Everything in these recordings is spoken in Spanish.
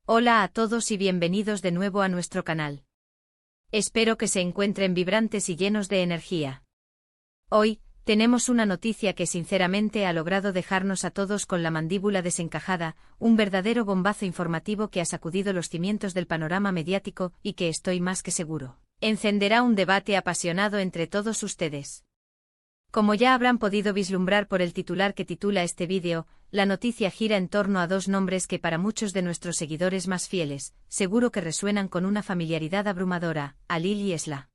Hola a todos y bienvenidos de nuevo a nuestro canal. Espero que se encuentren vibrantes y llenos de energía. Hoy, tenemos una noticia que sinceramente ha logrado dejarnos a todos con la mandíbula desencajada, un verdadero bombazo informativo que ha sacudido los cimientos del panorama mediático y que estoy más que seguro, encenderá un debate apasionado entre todos ustedes. Como ya habrán podido vislumbrar por el titular que titula este vídeo, la noticia gira en torno a dos nombres que para muchos de nuestros seguidores más fieles, seguro que resuenan con una familiaridad abrumadora, Halil y Esla.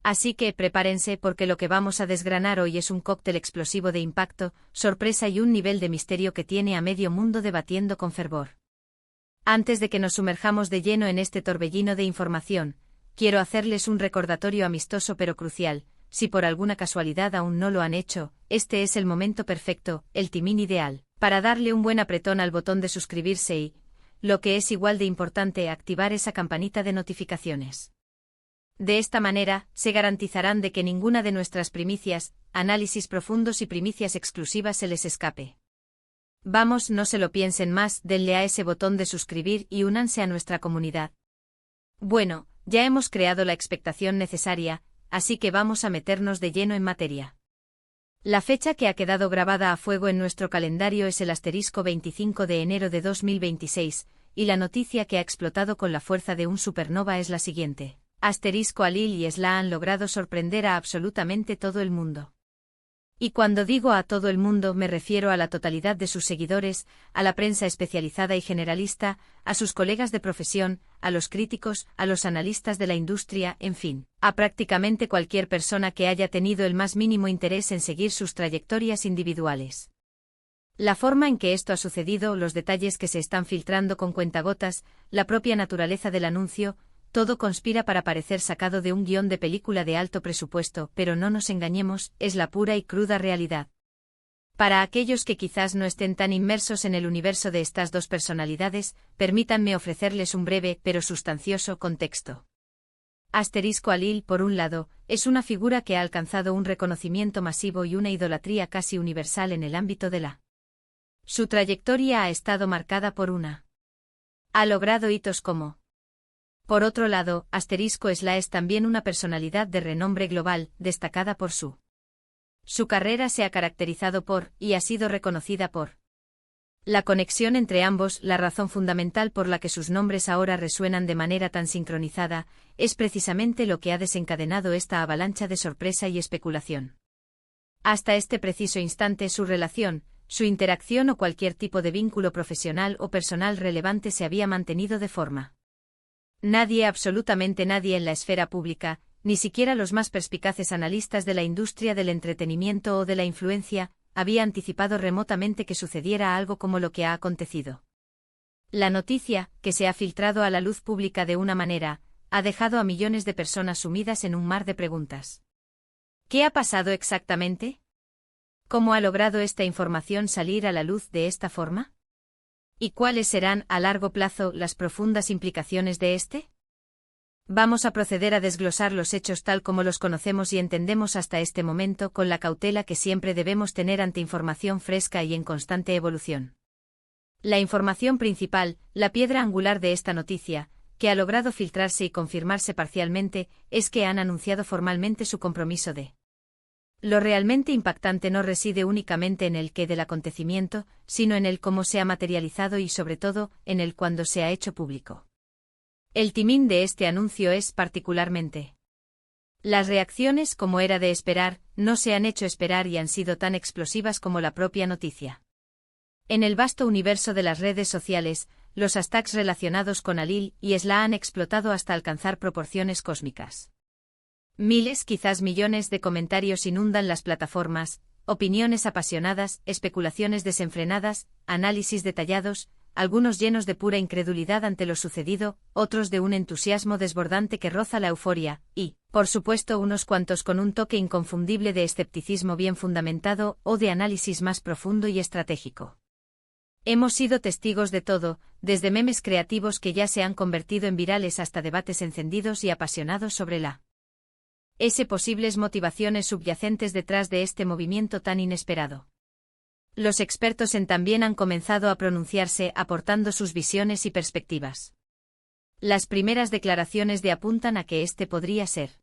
Así que prepárense porque lo que vamos a desgranar hoy es un cóctel explosivo de impacto, sorpresa y un nivel de misterio que tiene a medio mundo debatiendo con fervor. Antes de que nos sumerjamos de lleno en este torbellino de información, quiero hacerles un recordatorio amistoso pero crucial. Si por alguna casualidad aún no lo han hecho, este es el momento perfecto, el timing ideal, para darle un buen apretón al botón de suscribirse y, lo que es igual de importante, activar esa campanita de notificaciones. De esta manera, se garantizarán de que ninguna de nuestras primicias, análisis profundos y primicias exclusivas se les escape. Vamos, no se lo piensen más, denle a ese botón de suscribir y únanse a nuestra comunidad. Bueno, ya hemos creado la expectación necesaria, así que vamos a meternos de lleno en materia. La fecha que ha quedado grabada a fuego en nuestro calendario es el asterisco 25 de enero de 2026, y la noticia que ha explotado con la fuerza de un supernova es la siguiente. Asterisco Halil y Esla han logrado sorprender a absolutamente todo el mundo. Y cuando digo a todo el mundo me refiero a la totalidad de sus seguidores, a la prensa especializada y generalista, a sus colegas de profesión, a los críticos, a los analistas de la industria, en fin, a prácticamente cualquier persona que haya tenido el más mínimo interés en seguir sus trayectorias individuales. La forma en que esto ha sucedido, los detalles que se están filtrando con cuentagotas, la propia naturaleza del anuncio, todo conspira para parecer sacado de un guión de película de alto presupuesto, pero no nos engañemos, es la pura y cruda realidad. Para aquellos que quizás no estén tan inmersos en el universo de estas dos personalidades, permítanme ofrecerles un breve, pero sustancioso, contexto. Asterisco Halil, por un lado, es una figura que ha alcanzado un reconocimiento masivo y una idolatría casi universal en el ámbito de la. Su trayectoria ha estado marcada por una. Ha logrado hitos como. Por otro lado, Asterisco Esla es también una personalidad de renombre global, destacada por su. Su carrera se ha caracterizado por, y ha sido reconocida por. La conexión entre ambos, la razón fundamental por la que sus nombres ahora resuenan de manera tan sincronizada, es precisamente lo que ha desencadenado esta avalancha de sorpresa y especulación. Hasta este preciso instante su relación, su interacción o cualquier tipo de vínculo profesional o personal relevante se había mantenido de forma. Nadie, absolutamente nadie en la esfera pública, ni siquiera los más perspicaces analistas de la industria del entretenimiento o de la influencia, había anticipado remotamente que sucediera algo como lo que ha acontecido. La noticia, que se ha filtrado a la luz pública de una manera, ha dejado a millones de personas sumidas en un mar de preguntas. ¿Qué ha pasado exactamente? ¿Cómo ha logrado esta información salir a la luz de esta forma? ¿Y cuáles serán, a largo plazo, las profundas implicaciones de este? Vamos a proceder a desglosar los hechos tal como los conocemos y entendemos hasta este momento con la cautela que siempre debemos tener ante información fresca y en constante evolución. La información principal, la piedra angular de esta noticia, que ha logrado filtrarse y confirmarse parcialmente, es que han anunciado formalmente su compromiso de. Lo realmente impactante no reside únicamente en el qué del acontecimiento, sino en el cómo se ha materializado y sobre todo, en el cuándo se ha hecho público. El timing de este anuncio es particularmente. Las reacciones, como era de esperar, no se han hecho esperar y han sido tan explosivas como la propia noticia. En el vasto universo de las redes sociales, los hashtags relacionados con Halil y Esla han explotado hasta alcanzar proporciones cósmicas. Miles, quizás millones de comentarios inundan las plataformas, opiniones apasionadas, especulaciones desenfrenadas, análisis detallados, algunos llenos de pura incredulidad ante lo sucedido, otros de un entusiasmo desbordante que roza la euforia, y, por supuesto, unos cuantos con un toque inconfundible de escepticismo bien fundamentado o de análisis más profundo y estratégico. Hemos sido testigos de todo, desde memes creativos que ya se han convertido en virales hasta debates encendidos y apasionados sobre la posibles motivaciones subyacentes detrás de este movimiento tan inesperado. Los expertos en también han comenzado a pronunciarse aportando sus visiones y perspectivas. Las primeras declaraciones apuntan a que este podría ser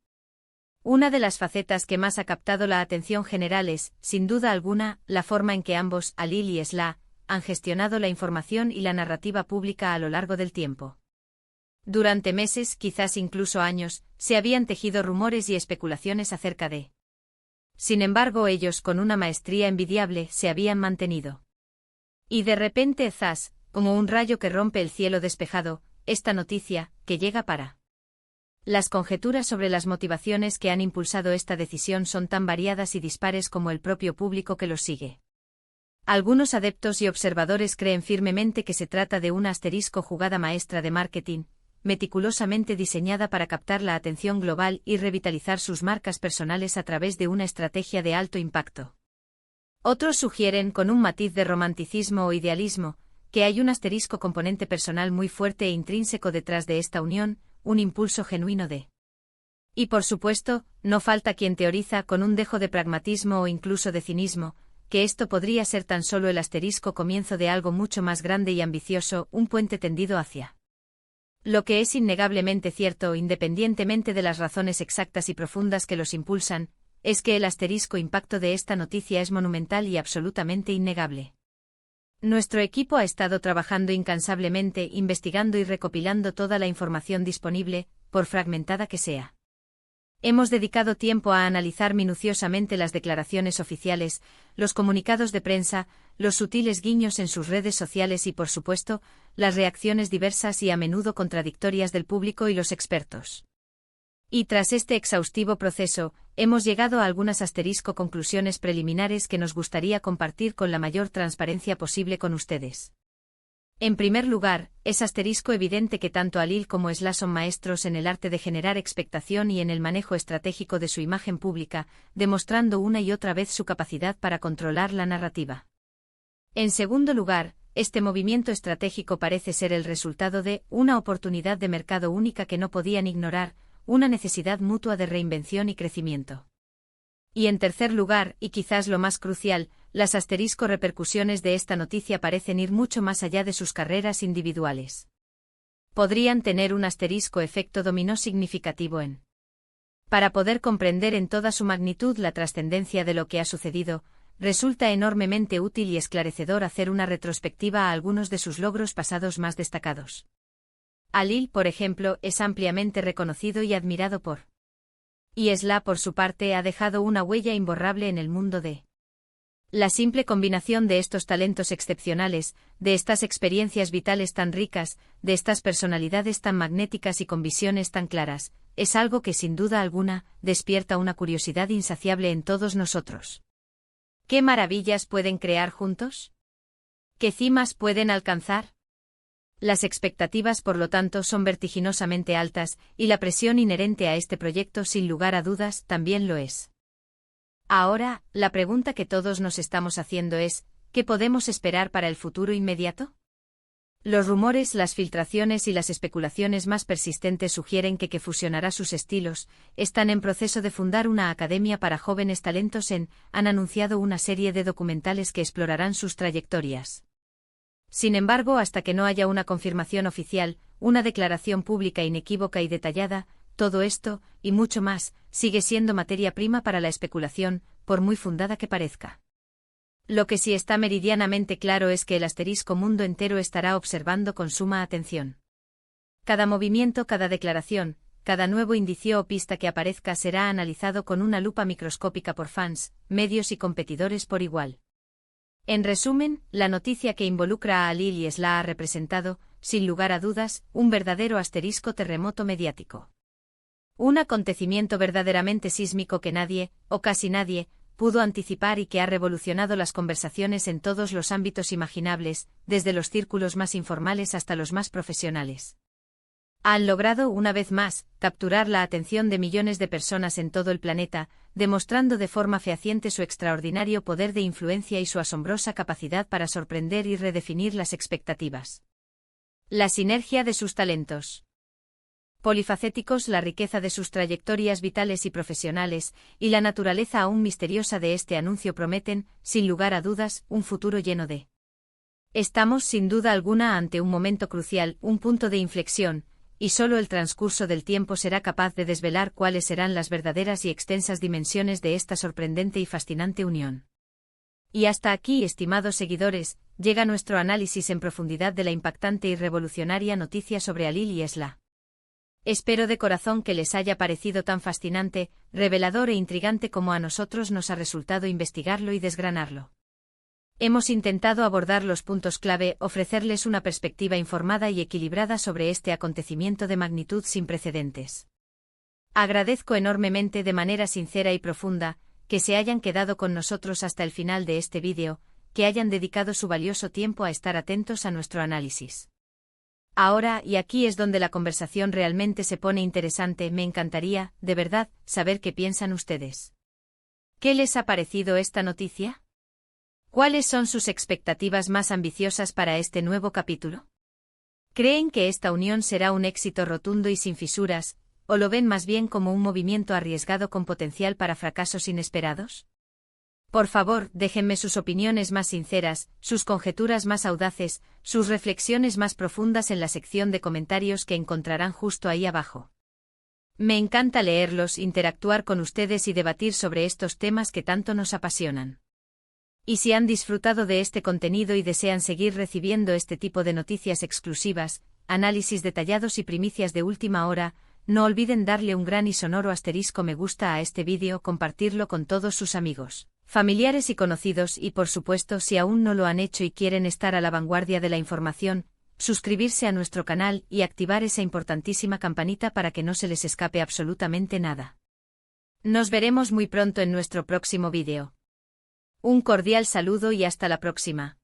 una de las facetas que más ha captado la atención general es, sin duda alguna, la forma en que ambos, Alil y Esla, han gestionado la información y la narrativa pública a lo largo del tiempo. Durante meses, quizás incluso años, se habían tejido rumores y especulaciones acerca de. Sin embargo, ellos, con una maestría envidiable, se habían mantenido. Y de repente, zas, como un rayo que rompe el cielo despejado, esta noticia, que llega para. Las conjeturas sobre las motivaciones que han impulsado esta decisión son tan variadas y dispares como el propio público que los sigue. Algunos adeptos y observadores creen firmemente que se trata de una asterisco jugada maestra de marketing, meticulosamente diseñada para captar la atención global y revitalizar sus marcas personales a través de una estrategia de alto impacto. Otros sugieren, con un matiz de romanticismo o idealismo, que hay un asterisco componente personal muy fuerte e intrínseco detrás de esta unión, un impulso genuino de. Y por supuesto, no falta quien teoriza con un dejo de pragmatismo o incluso de cinismo, que esto podría ser tan solo el asterisco comienzo de algo mucho más grande y ambicioso, un puente tendido hacia. Lo que es innegablemente cierto, independientemente de las razones exactas y profundas que los impulsan, es que el asterisco impacto de esta noticia es monumental y absolutamente innegable. Nuestro equipo ha estado trabajando incansablemente, investigando y recopilando toda la información disponible, por fragmentada que sea. Hemos dedicado tiempo a analizar minuciosamente las declaraciones oficiales, los comunicados de prensa, los sutiles guiños en sus redes sociales y, por supuesto, las reacciones diversas y a menudo contradictorias del público y los expertos. Y tras este exhaustivo proceso, hemos llegado a algunas conclusiones preliminares que nos gustaría compartir con la mayor transparencia posible con ustedes. En primer lugar, es evidente que tanto Alil como Esla son maestros en el arte de generar expectación y en el manejo estratégico de su imagen pública, demostrando una y otra vez su capacidad para controlar la narrativa. En segundo lugar, este movimiento estratégico parece ser el resultado de una oportunidad de mercado única que no podían ignorar, una necesidad mutua de reinvención y crecimiento. Y en tercer lugar, y quizás lo más crucial, las repercusiones de esta noticia parecen ir mucho más allá de sus carreras individuales. Podrían tener un efecto dominó significativo en. Para poder comprender en toda su magnitud la trascendencia de lo que ha sucedido, resulta enormemente útil y esclarecedor hacer una retrospectiva a algunos de sus logros pasados más destacados. Alil, por ejemplo, es ampliamente reconocido y admirado por. Y Esla, por su parte, ha dejado una huella imborrable en el mundo de. La simple combinación de estos talentos excepcionales, de estas experiencias vitales tan ricas, de estas personalidades tan magnéticas y con visiones tan claras, es algo que sin duda alguna, despierta una curiosidad insaciable en todos nosotros. ¿Qué maravillas pueden crear juntos? ¿Qué cimas pueden alcanzar? Las expectativas, por lo tanto, son vertiginosamente altas, y la presión inherente a este proyecto, sin lugar a dudas, también lo es. Ahora, la pregunta que todos nos estamos haciendo es, ¿qué podemos esperar para el futuro inmediato? Los rumores, las filtraciones y las especulaciones más persistentes sugieren que fusionará sus estilos, están en proceso de fundar una academia para jóvenes talentos han anunciado una serie de documentales que explorarán sus trayectorias. Sin embargo, hasta que no haya una confirmación oficial, una declaración pública inequívoca y detallada, todo esto, y mucho más, sigue siendo materia prima para la especulación, por muy fundada que parezca. Lo que sí está meridianamente claro es que el mundo entero estará observando con suma atención. Cada movimiento, cada declaración, cada nuevo indicio o pista que aparezca será analizado con una lupa microscópica por fans, medios y competidores por igual. En resumen, la noticia que involucra a Alil y Esla ha representado, sin lugar a dudas, un verdadero terremoto mediático. Un acontecimiento verdaderamente sísmico que nadie, o casi nadie, pudo anticipar y que ha revolucionado las conversaciones en todos los ámbitos imaginables, desde los círculos más informales hasta los más profesionales. Han logrado, una vez más, capturar la atención de millones de personas en todo el planeta, demostrando de forma fehaciente su extraordinario poder de influencia y su asombrosa capacidad para sorprender y redefinir las expectativas. La sinergia de sus talentos. polifacéticos, la riqueza de sus trayectorias vitales y profesionales, y la naturaleza aún misteriosa de este anuncio prometen, sin lugar a dudas, un futuro lleno de. Estamos sin duda alguna ante un momento crucial, un punto de inflexión, y solo el transcurso del tiempo será capaz de desvelar cuáles serán las verdaderas y extensas dimensiones de esta sorprendente y fascinante unión. Y hasta aquí, estimados seguidores, llega nuestro análisis en profundidad de la impactante y revolucionaria noticia sobre Halil y Esla. Espero de corazón que les haya parecido tan fascinante, revelador e intrigante como a nosotros nos ha resultado investigarlo y desgranarlo. Hemos intentado abordar los puntos clave, ofrecerles una perspectiva informada y equilibrada sobre este acontecimiento de magnitud sin precedentes. Agradezco enormemente de manera sincera y profunda que se hayan quedado con nosotros hasta el final de este vídeo, que hayan dedicado su valioso tiempo a estar atentos a nuestro análisis. Ahora, y aquí es donde la conversación realmente se pone interesante, me encantaría, de verdad, saber qué piensan ustedes. ¿Qué les ha parecido esta noticia? ¿Cuáles son sus expectativas más ambiciosas para este nuevo capítulo? ¿Creen que esta unión será un éxito rotundo y sin fisuras, o lo ven más bien como un movimiento arriesgado con potencial para fracasos inesperados? Por favor, déjenme sus opiniones más sinceras, sus conjeturas más audaces, sus reflexiones más profundas en la sección de comentarios que encontrarán justo ahí abajo. Me encanta leerlos, interactuar con ustedes y debatir sobre estos temas que tanto nos apasionan. Y si han disfrutado de este contenido y desean seguir recibiendo este tipo de noticias exclusivas, análisis detallados y primicias de última hora, no olviden darle un gran y sonoro asterisco me gusta a este vídeo, compartirlo con todos sus amigos, familiares y conocidos y por supuesto si aún no lo han hecho y quieren estar a la vanguardia de la información, suscribirse a nuestro canal y activar esa importantísima campanita para que no se les escape absolutamente nada. Nos veremos muy pronto en nuestro próximo vídeo. Un cordial saludo y hasta la próxima.